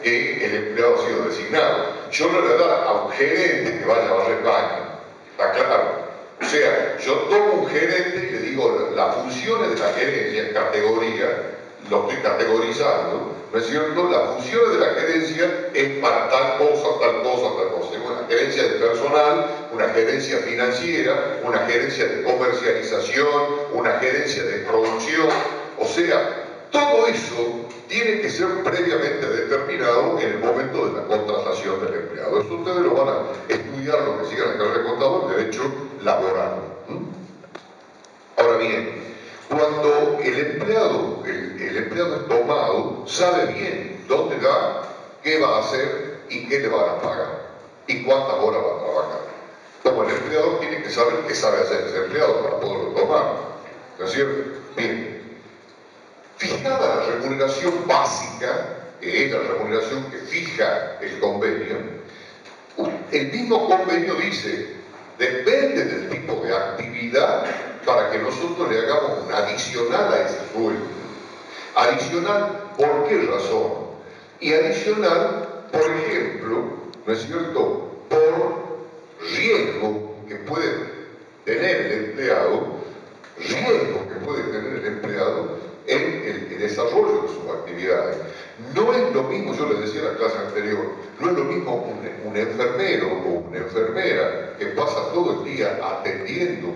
que el empleado ha sido designado. Yo no le voy a dar a un gerente que vaya a barrer baño, está claro. O sea, yo tomo un gerente y le digo las funciones de la gerencia, categoría, lo estoy categorizando, ¿no es cierto? Las funciones de la gerencia es para tal cosa, tal cosa, tal cosa. Una gerencia de personal, una gerencia financiera, una gerencia de comercialización, una gerencia de producción. O sea, todo eso tiene que ser previamente determinado en el momento de la contratación del empleado. Eso ustedes lo van a estudiar, lo que sigan la carrera de contador, derecho laboral. Ahora bien, cuando el empleado es tomado, sabe bien dónde va, qué va a hacer y qué le van a pagar y cuántas horas va a trabajar. Como el empleador tiene que saber qué sabe hacer ese empleado para poderlo tomar, ¿no es cierto? Bien, fijada la remuneración básica, que es la remuneración que fija el convenio, el mismo convenio dice, depende del tipo de actividad para que nosotros le hagamos un adicional a ese sueldo. Adicional, ¿por qué razón? Y adicional, por ejemplo, ¿no es cierto?, por riesgo que puede tener el empleado, en el desarrollo de sus actividades. No es lo mismo, yo les decía en la clase anterior, no es lo mismo un enfermero o una enfermera que pasa todo el día atendiendo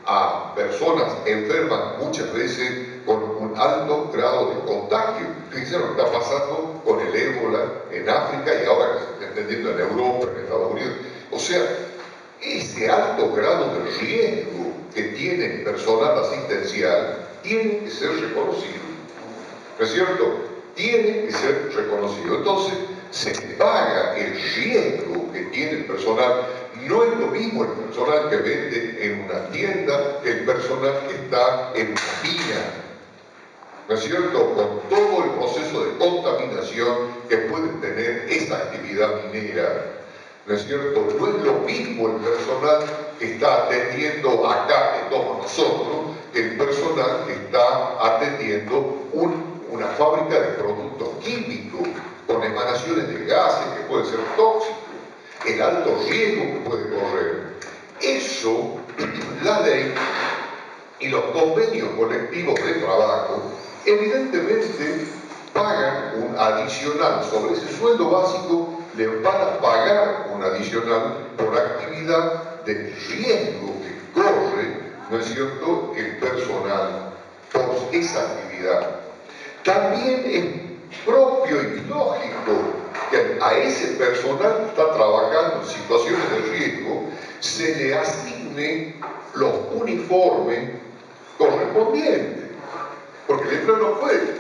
a personas enfermas, muchas veces con un alto grado de contagio. Fíjense lo que está pasando con el ébola en África y ahora que se está entendiendo en Europa, en Estados Unidos. O sea, ese alto grado de riesgo que tiene el personal asistencial tiene que ser reconocido, ¿no es cierto? Tiene que ser reconocido. Entonces, se paga el riesgo que tiene el personal. No es lo mismo el personal que vende en una tienda que el personal que está en una mina, ¿no es cierto? Con todo el proceso de contaminación que puede tener esa actividad minera, ¿no es cierto? No es lo mismo el personal que está atendiendo acá, que somos nosotros, que el personal que está atendiendo una fábrica de productos químicos con emanaciones de gases que pueden ser tóxicos, el alto riesgo que puede correr. Eso, la ley y los convenios colectivos de trabajo, evidentemente pagan un adicional sobre ese sueldo básico, le van a pagar un adicional por actividad de riesgo que corre, ¿no es cierto?, el personal por esa actividad. También es propio y lógico que a ese personal que está trabajando en situaciones de riesgo se le asigne los uniformes correspondientes. Porque el empleado no puede.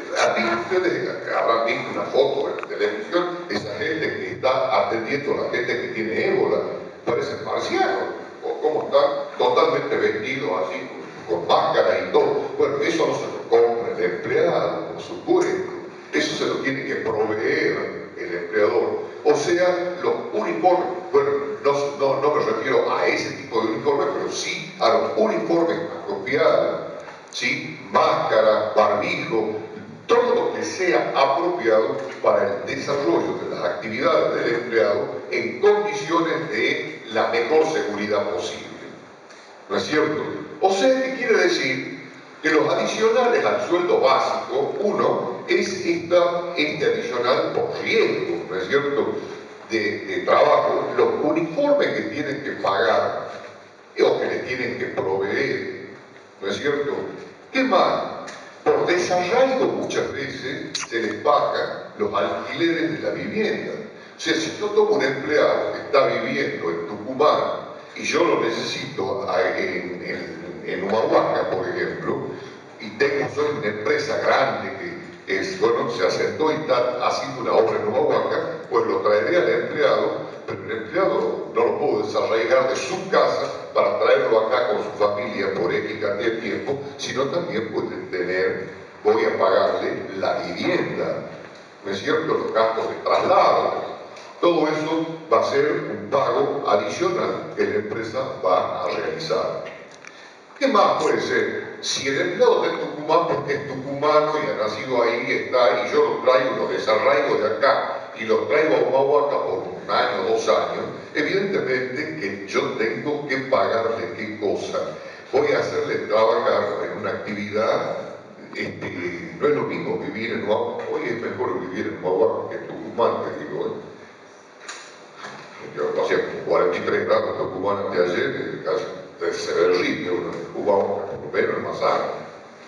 Ustedes habrán visto una foto en televisión, esa gente que está atendiendo a la gente que tiene ébola, parecen marcianos, o cómo están totalmente vestidos así, con máscara y todo. Bueno, eso no se lo compra el empleado, por supuesto. Eso se lo tiene que proveer el empleador. O sea, los uniformes, bueno, no me refiero a ese tipo de uniformes, pero sí a los uniformes apropiados, ¿sí? Máscara, barbijo, todo lo que sea apropiado para el desarrollo de las actividades del empleado en condiciones de la mejor seguridad posible. ¿No es cierto? O sea, ¿qué quiere decir? Que los adicionales al sueldo básico, uno, es este adicional por riesgo, ¿no es cierto?, de trabajo, los uniformes que tienen que pagar o que le tienen que proveer, ¿no es cierto? ¿Qué más? Por desarraigo muchas veces se les pagan los alquileres de la vivienda. O sea, si yo tomo un empleado que está viviendo en Tucumán y yo lo necesito en Humahuaca, por ejemplo, y soy una empresa grande que se asentó y está haciendo una obra en Humahuaca, pues lo traeré al empleado, pero el empleado no lo puedo desarraigar de su casa para traerlo acá con su familia por X cantidad de tiempo, sino también voy a pagarle la vivienda, ¿no es cierto?, los gastos de traslado. Todo eso va a ser un pago adicional que la empresa va a realizar. ¿Qué más puede ser? Si el empleado de Tucumán, porque es tucumano y ha nacido ahí, está, y yo lo traigo, lo desarraigo de acá y los traigo a Humahuaca por un año, 2 años, evidentemente que yo tengo que pagarle qué cosa. Voy a hacerle trabajar en una actividad, no es lo mismo vivir en Humahuaca, hoy es mejor vivir en Humahuaca que en Tucumán, te digo, Yo hacía 43 grados en Tucumán anteayer, casi se ve el ritmo, Humahuaca, por lo menos es más sano,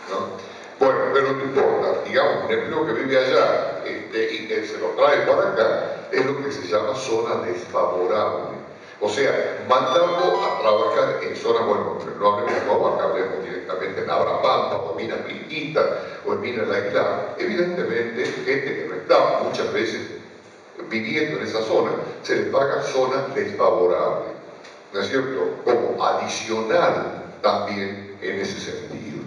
¿no? Bueno, pero no importa, digamos, un empleo que vive allá y que se lo trae para acá, es lo que se llama zona desfavorable. O sea, mandarlo a trabajar en zonas, bueno, no hablemos de Humahuaca, hablemos directamente en Abrapampa, o en Minas Piriquita, o en Minas La Aguilar. Evidentemente, gente que no está muchas veces viviendo en esa zona, se le paga zona desfavorable, ¿no es cierto? Como adicional también en ese sentido.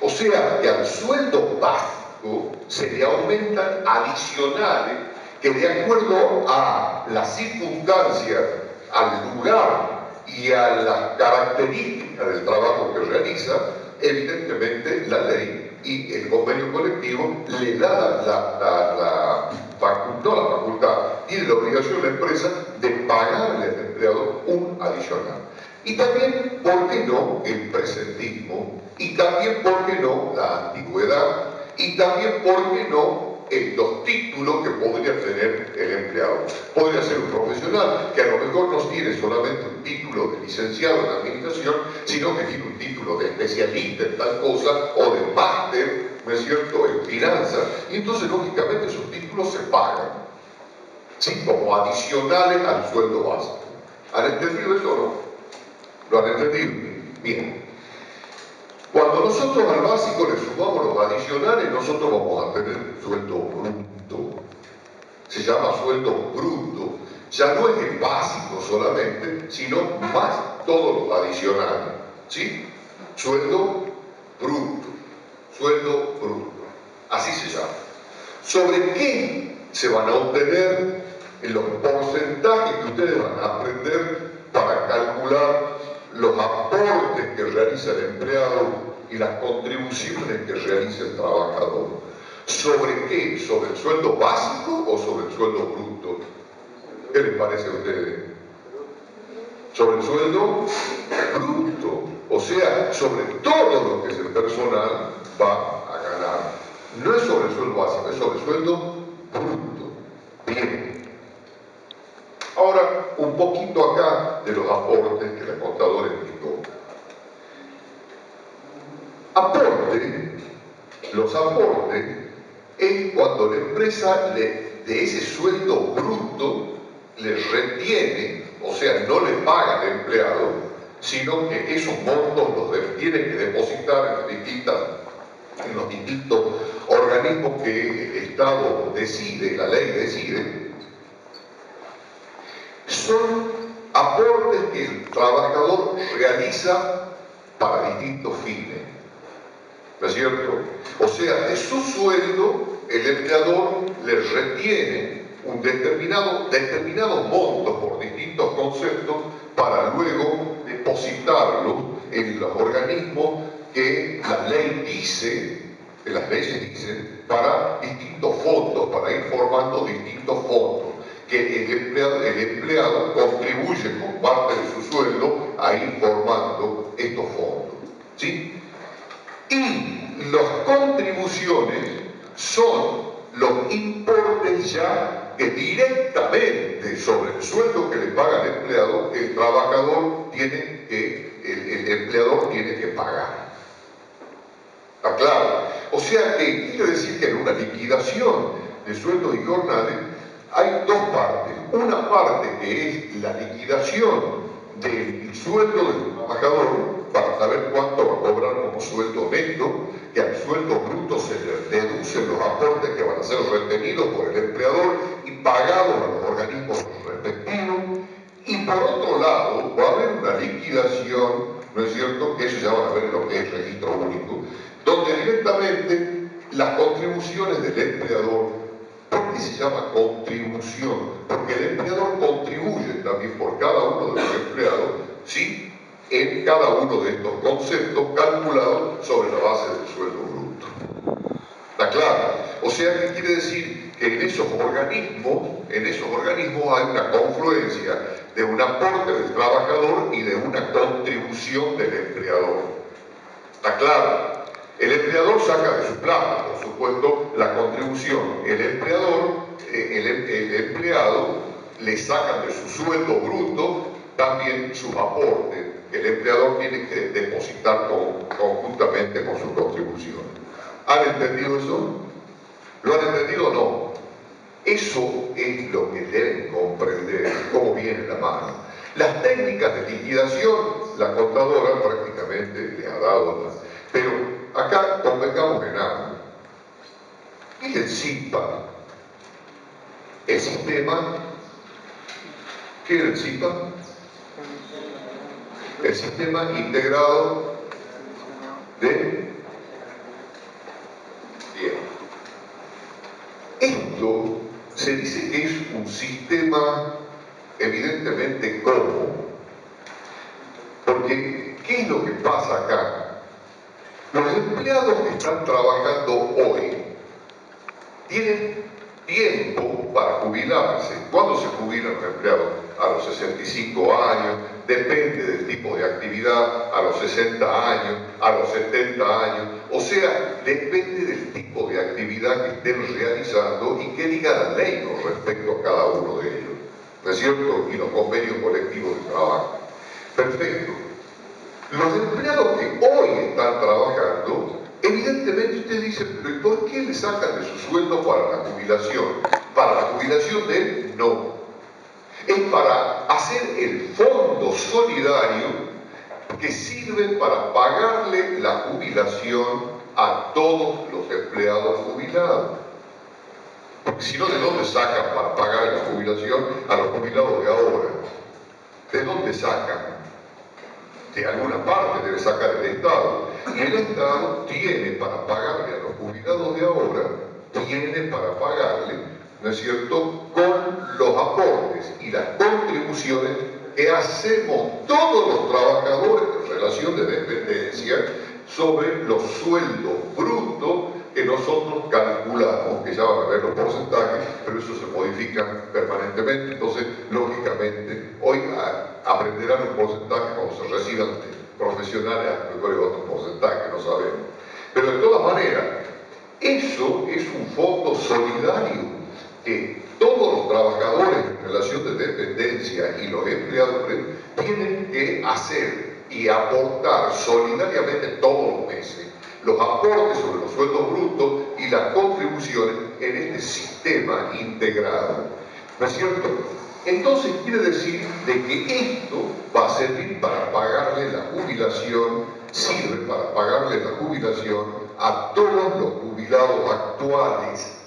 O sea, que al sueldo básico se le aumentan adicionales que de acuerdo a las circunstancias, al lugar y a las características del trabajo que realiza, evidentemente la ley y el convenio colectivo le da la facultad, tiene la obligación de la empresa de pagarle al empleado un adicional. Y también, ¿por qué no?, el presentismo, y también, ¿por qué no?, la antigüedad, y también, ¿por qué no?, los títulos que podría tener el empleado. Podría ser un profesional que a lo mejor no tiene solamente un título de licenciado en administración, sino que tiene un título de especialista en tal cosa, o de máster, ¿no es cierto?, en finanzas, y entonces lógicamente esos títulos se pagan, ¿sí?, como adicionales al sueldo básico. ¿Han entendido eso o no? ¿Lo han entendido? Bien. Cuando nosotros al básico le sumamos los adicionales, nosotros vamos a tener sueldo bruto. Se llama sueldo bruto. Ya no es el básico solamente, sino más todos los adicionales. ¿Sí? Sueldo bruto. Sueldo bruto. Así se llama. ¿Sobre qué se van a obtener en los porcentajes que ustedes van a aprender para calcular los aportes que realiza el empleado y las contribuciones que realiza el trabajador? ¿Sobre qué? ¿Sobre el sueldo básico o sobre el sueldo bruto? ¿Qué les parece a ustedes? Sobre el sueldo bruto, o sea, sobre todo lo que el personal va a ganar. No es sobre el sueldo básico, es sobre el sueldo bruto. Bien. Ahora, un poquito acá de los aportes que el contador explicó. Aporte, los aportes, es cuando la empresa de ese sueldo bruto le retiene, o sea, no le paga al empleado, sino que esos montos los tiene que depositar en los distintos organismos que el Estado decide, la ley decide. Son aportes que el trabajador realiza para distintos fines, ¿no es cierto? O sea, de su sueldo el empleador le retiene un determinados montos por distintos conceptos para luego depositarlos en los organismos que la ley dice, que las leyes dicen, para distintos fondos, para ir formando distintos fondos, que el empleado contribuye con parte de su sueldo a ir formando estos fondos, ¿sí? Y las contribuciones son los importes ya que directamente sobre el sueldo que le paga el empleado, el trabajador tiene que, el empleador tiene que pagar. ¿Está claro? O sea que quiere decir que en una liquidación de sueldos y jornales hay dos partes. Una parte que es la liquidación del sueldo del trabajador para saber cuánto va a cobrar como sueldo neto, que al sueldo bruto se le deducen los aportes que van a ser retenidos por el empleador y pagados a los organismos respectivos. Y por otro lado, va a haber una liquidación, ¿no es cierto?, que eso ya van a ver lo que es registro único, donde directamente las contribuciones del empleador. ¿Por qué se llama contribución? Porque el empleador contribuye también por cada uno de los empleados, ¿sí?, en cada uno de estos conceptos calculados sobre la base del sueldo bruto. ¿Está claro? O sea, ¿qué quiere decir? Que en esos organismos hay una confluencia de un aporte del trabajador y de una contribución del empleador. ¿Está claro? El empleador saca de su plata, por supuesto, la contribución. El empleador, el empleado le sacan de su sueldo bruto también sus aportes. El empleador tiene que depositar conjuntamente con su contribución. ¿Han entendido eso? ¿Lo han entendido o no? Eso es lo que deben comprender, cómo viene la mano. Las técnicas de liquidación, la contadora prácticamente le ha dado, pero acá convengamos en algo. ¿Qué es el SIPA? El sistema, ¿qué es el SIPA? El sistema integrado de... Bien. Esto se dice que es un sistema evidentemente cómodo, porque ¿qué es lo que pasa acá? Los empleados que están trabajando hoy tienen tiempo para jubilarse. ¿Cuándo se jubilan los empleados? A los 65 años, depende del tipo de actividad, a los 60 años, a los 70 años, o sea, depende del tipo de actividad que estén realizando y que diga la ley con respecto a cada uno de ellos, ¿no es cierto? Y los convenios colectivos de trabajo. Perfecto. Los empleados que hoy están trabajando, evidentemente usted dice, pero ¿por qué le sacan de su sueldo para la jubilación? Para la jubilación de él, no. Es para hacer el fondo solidario que sirve para pagarle la jubilación a todos los empleados jubilados. Porque si no, ¿de dónde sacan para pagar la jubilación a los jubilados de ahora? ¿De dónde sacan? De alguna parte debe sacar el Estado. Y el Estado tiene para pagarle a los jubilados de ahora, tiene para pagarle, ¿no es cierto?, con los aportes y las contribuciones que hacemos todos los trabajadores en relación de dependencia sobre los sueldos brutos que nosotros calculamos, que ya van a ver los porcentajes, pero eso se modifica permanentemente. Entonces, lógicamente, hoy aprenderán un porcentaje cuando se reciban profesionales, a lo mejor otro porcentaje, no sabemos. Pero de todas maneras, eso es un fondo solidario que todos los trabajadores en relación de dependencia y los empleadores tienen que hacer y aportar solidariamente todos los meses los aportes sobre los sueldos brutos y las contribuciones en este sistema integrado. ¿No es cierto? Entonces quiere decir de que esto va a servir para pagarle la jubilación, sirve para pagarle la jubilación a todos los jubilados actuales.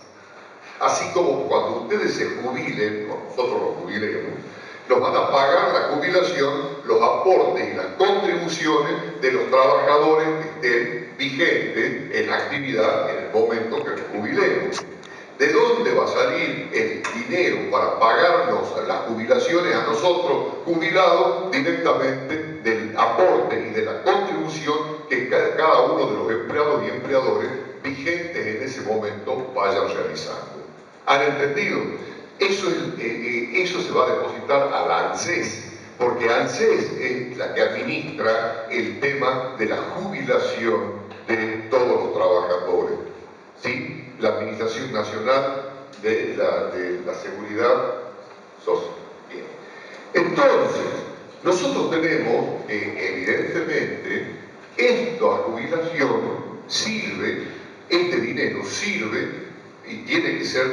Así como cuando ustedes se jubilen, o nosotros los jubilemos, nos van a pagar la jubilación, los aportes y las contribuciones de los trabajadores que estén vigentes en actividad en el momento que nos jubilemos. ¿De dónde va a salir el dinero para pagarnos las jubilaciones a nosotros jubilados? Directamente del aporte y de la contribución que cada uno de los empleados y empleadores vigentes en ese momento vayan realizando. ¿Han entendido? Eso se va a depositar a la ANSES, porque ANSES es la que administra el tema de la jubilación de todos los trabajadores, ¿sí? La Administración Nacional de la Seguridad Social. Bien. Entonces, nosotros tenemos que, evidentemente, esta jubilación sirve, este dinero sirve, y tiene que ser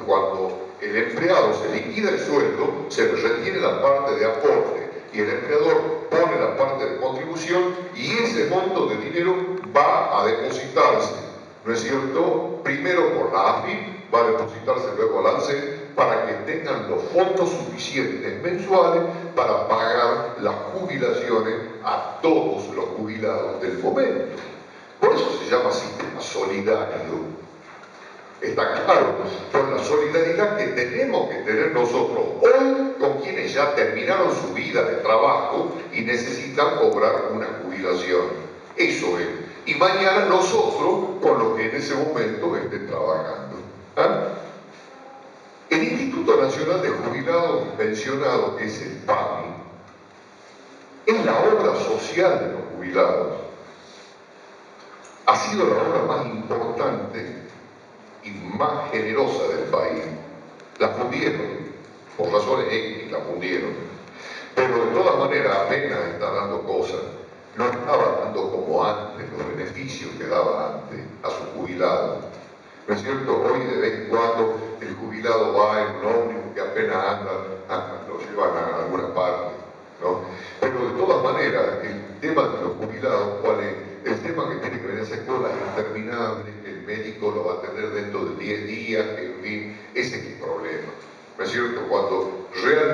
cuando el empleado se liquida el sueldo, se le retiene la parte de aporte y el empleador pone la parte de contribución y ese monto de dinero va a depositarse, ¿no es cierto? Primero por la AFIP, va a depositarse luego al ANSES para que tengan los fondos suficientes mensuales para pagar las jubilaciones a todos los jubilados del momento. Por eso se llama sistema solidario. Está claro, por la solidaridad que tenemos que tener nosotros hoy con quienes ya terminaron su vida de trabajo y necesitan cobrar una jubilación. Eso es. Y mañana nosotros con los que en ese momento estén trabajando. ¿Ah? Instituto Nacional de Jubilados y Pensionados, que es el PAMI, es la obra social de los jubilados. Ha sido la obra más importante y más generosa del país. La fundieron, por razones X, la fundieron. Pero de todas maneras apenas está dando cosas. No estaba dando como antes los beneficios que daba antes a sus jubilados. ¿No es cierto? Hoy de vez en cuando el jubilado va en un ómnibus que apenas anda, lo llevan a alguna parte, ¿no? Pero de todas maneras, el tema de los jubilados, ¿cuál es? El tema que tiene que ver esa cola interminable, que el médico lo va a atender dentro de 10 días, que en fin, ese es el problema. ¿No es cierto? Cuando realmente